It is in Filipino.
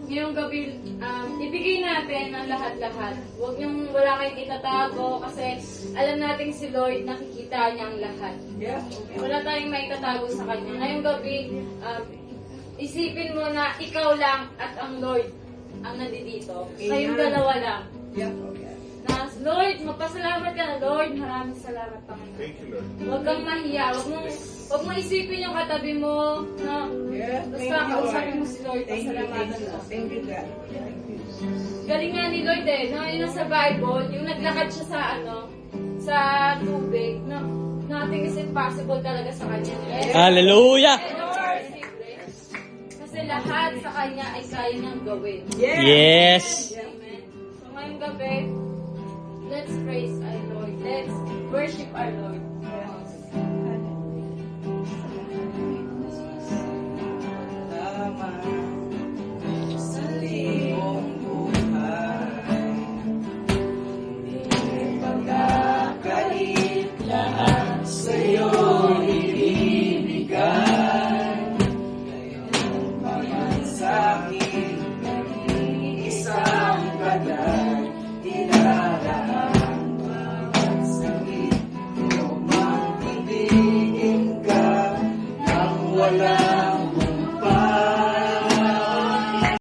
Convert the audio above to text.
ngayong gabi, ibigay natin ang lahat-lahat. Huwag niyong wala kayong itatago kasi alam natin si Lord, nakikita niya ang lahat. Wala tayong may itatago sa Kanya. Ngayong gabi, isipin mo na ikaw lang at ang Lord ang nandito. Kayong dalawa lang. Na, Lord, magpasalamat ka na, Lord. Maraming salamat, Panginoon. Thank you, Lord. Huwag kang mahiya. Huwag mo isipin yung katabi mo. Na, basta kausapin mo si Lord. Pasalamatan mo. Thank you, God. Galing nga ni Lord eh. No? Yun sa Bible, yung naglakad siya sa tubig. No? Nothing is impossible talaga sa Kanya. Hallelujah! Kasi lahat sa Kanya ay kaya niyang gawin. Yes! Amen. So ngayong gabi, let's praise our Lord. Let's worship our Lord. Sa libong buhay, hindi pagkakait lahat sa'yo ibibigay. Ngayon pa man sa'kin, isang kagal, ilaraan bawat sakit. Ikaw mang ibigin ka, nang wala